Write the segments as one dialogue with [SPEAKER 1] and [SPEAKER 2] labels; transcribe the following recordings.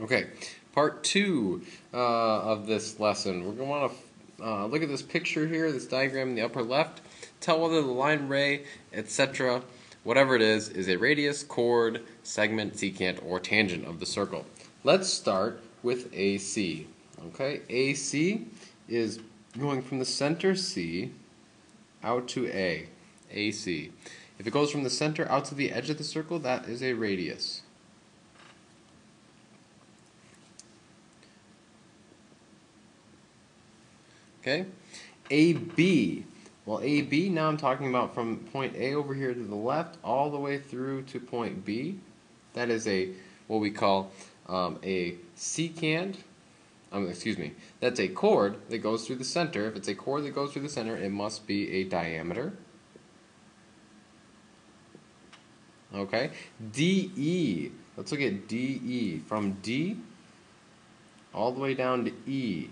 [SPEAKER 1] Okay, part two of this lesson. We're going to want to look at this picture here, this diagram in the upper left. Tell whether the line, ray, etc., whatever it is a radius, chord, segment, secant, or tangent of the circle. Let's start with AC. Okay, AC is going from the center C out to A. AC. If it goes from the center out to the edge of the circle, that is a radius. Okay, AB. Well, AB, now I'm talking about from point A over here to the left all the way through to point B. That is what we call a secant. That's a chord that goes through the center. If it's a chord that goes through the center, it must be a diameter. Okay, DE. Let's look at DE. From D all the way down to E.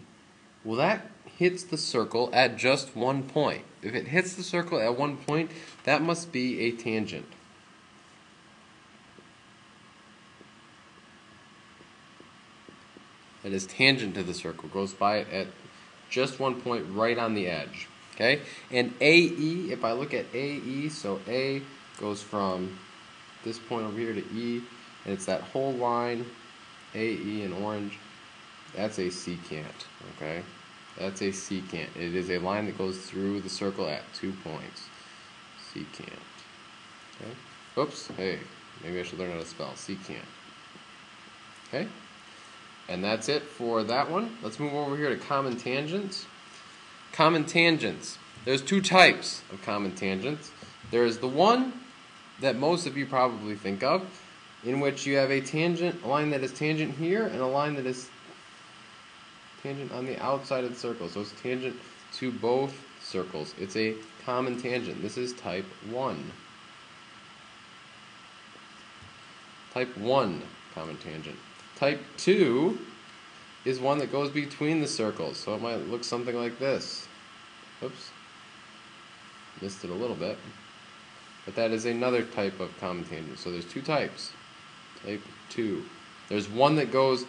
[SPEAKER 1] Well, that hits the circle at just one point. If it hits the circle at one point, that must be a tangent. That is tangent to the circle, goes by it at just one point right on the edge. Okay? And AE, if I look at AE, so A goes from this point over here to E, and it's that whole line, AE in orange, that's a secant. Okay? That's a secant. It is a line that goes through the circle at 2 points. Secant. Okay? Oops, hey, maybe I should learn how to spell secant. Okay? And that's it for that one. Let's move over here to common tangents. Common tangents. There's two types of common tangents. There's the one that most of you probably think of, in which you have a line that is tangent here, and a line that is tangent on the outside of the circle. So it's tangent to both circles. It's a common tangent. This is type 1. Type 1 common tangent. Type 2 is one that goes between the circles. So it might look something like this. Oops. Missed it a little bit. But that is another type of common tangent. So there's two types. Type 2. There's one that goes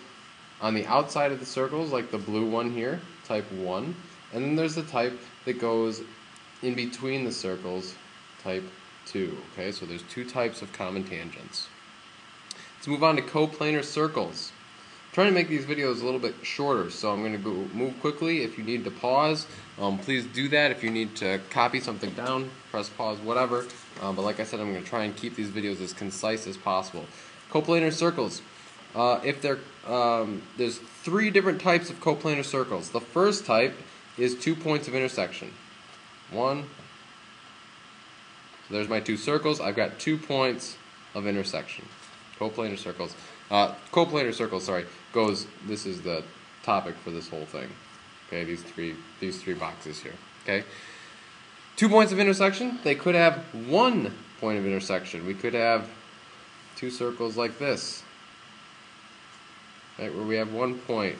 [SPEAKER 1] on the outside of the circles, like the blue one here, type 1. And then there's the type that goes in between the circles, type 2. Okay, so there's two types of common tangents. Let's move on to coplanar circles. I'm trying to make these videos a little bit shorter, so I'm going to move quickly. If you need to pause, please do that. If you need to copy something down, press pause, whatever. But like I said, I'm going to try and keep these videos as concise as possible. Coplanar circles. There's three different types of coplanar circles. The first type is 2 points of intersection. So there's my two circles. I've got 2 points of intersection. Coplanar circles. This is the topic for this whole thing. Okay, these three boxes here. Okay, 2 points of intersection. They could have 1 point of intersection. We could have two circles like this. Right, where we have 1 point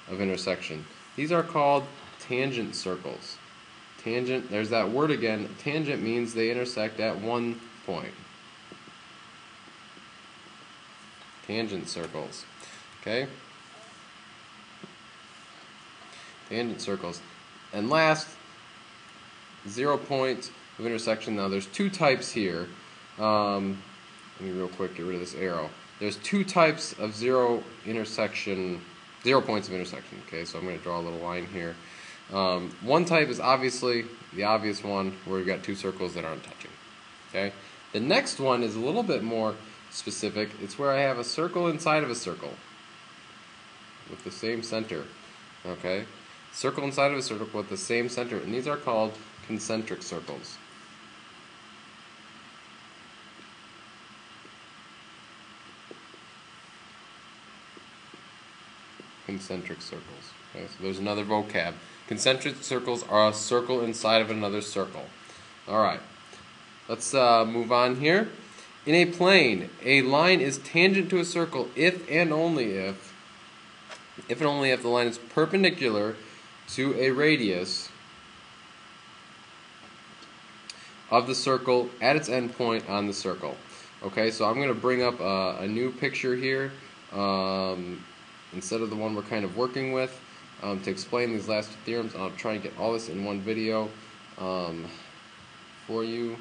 [SPEAKER 1] of intersection. These are called tangent circles. Tangent, there's that word again. Tangent means they intersect at 1 point. Tangent circles. Okay? Tangent circles. And last, 0 points of intersection. Now there's two types here. Let me real quick get rid of this arrow. There's two types of 0 points of intersection. Okay, so I'm going to draw a little line here. One type is obviously the obvious one, where we've got two circles that aren't touching. Okay, the next one is a little bit more specific. It's where I have a circle inside of a circle with the same center. Okay, circle inside of a circle with the same center, and these are called concentric circles. Concentric circles. Okay, so there's another vocab. Concentric circles are a circle inside of another circle. Alright, let's move on here. In a plane, a line is tangent to a circle if and only if the line is perpendicular to a radius of the circle at its endpoint on the circle. Okay, so I'm going to bring up a new picture here instead of the one we're kind of working with, to explain these last two theorems. I'll try and get all this in one video for you.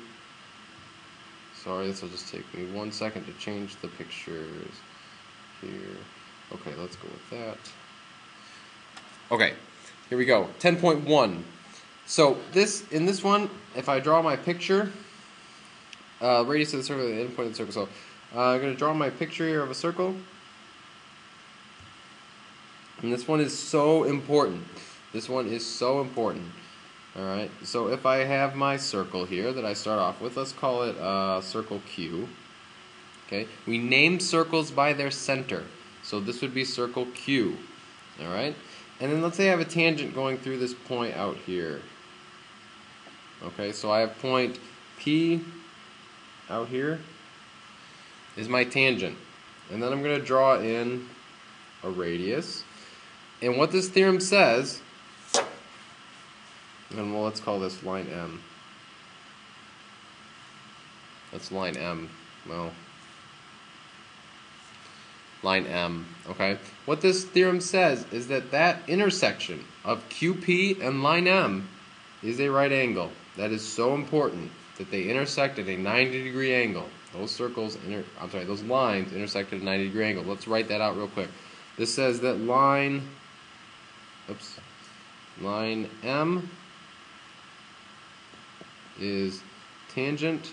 [SPEAKER 1] Sorry, this will just take me 1 second to change the pictures here. Okay, let's go with that. Okay, here we go. 10.1. So in this one, if I draw my picture, radius of the circle, the endpoint of the circle. So I'm going to draw my picture here of a circle. And this one is so important. This one is so important. Alright, so if I have my circle here that I start off with, let's call it circle Q. Okay, we name circles by their center. So this would be circle Q. Alright, and then let's say I have a tangent going through this point out here. Okay, so I have point P out here is my tangent. And then I'm going to draw in a radius. And what this theorem says, and well, let's call this line M. That's line M. Well, line M. Okay. What this theorem says is that that intersection of QP and line M is a right angle. That is so important that they intersect at a 90-degree angle. Those circles, those lines intersect at a 90-degree angle. Let's write that out real quick. This says that line M is tangent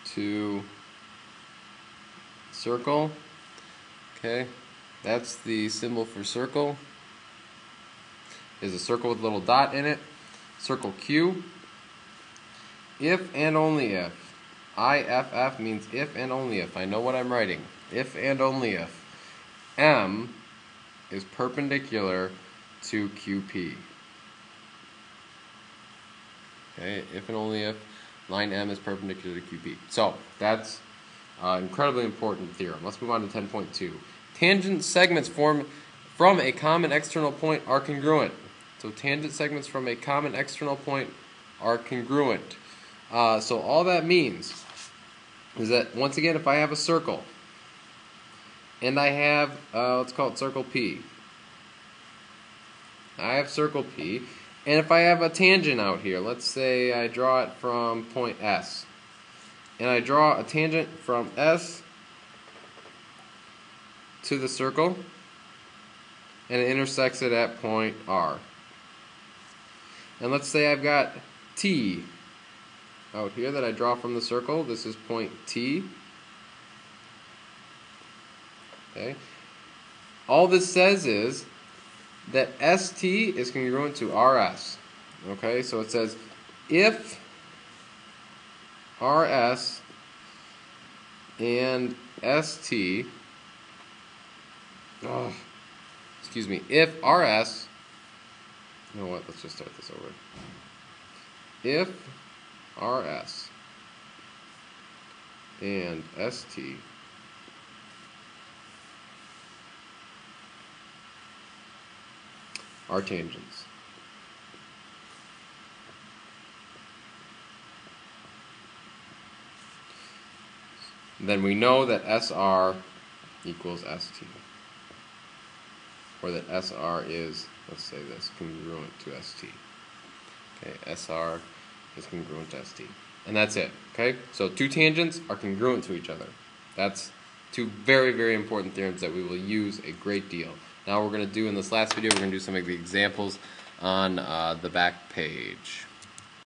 [SPEAKER 1] to circle. Okay, that's the symbol for circle. Is a circle with a little dot in it. Circle Q. If and only if. IFF means if and only if. I know what I'm writing. If and only if M is perpendicular to QP. Okay, if and only if line M is perpendicular to QP. So that's incredibly important theorem. Let's move on to 10.2. Tangent segments formed from a common external point are congruent. So tangent segments from a common external point are congruent. So all that means is that, once again, if I have a circle and I have, let's call it circle P. I have circle P, and if I have a tangent out here, let's say I draw it from point S, and I draw a tangent from S to the circle, and it intersects it at point R. And let's say I've got T out here that I draw from the circle. This is point T. Okay. All this says is that ST is congruent to RS. Okay, so it says if RS and ST, if RS, you know what, let's just start this over. If RS and ST are tangents, then we know that SR equals ST, or that SR is, let's say this, congruent to ST. Okay, SR is congruent to ST. And that's it. Okay? So two tangents are congruent to each other. That's two very, very important theorems that we will use a great deal. Now we're going to do, in this last video, we're going to do some of the examples on the back page.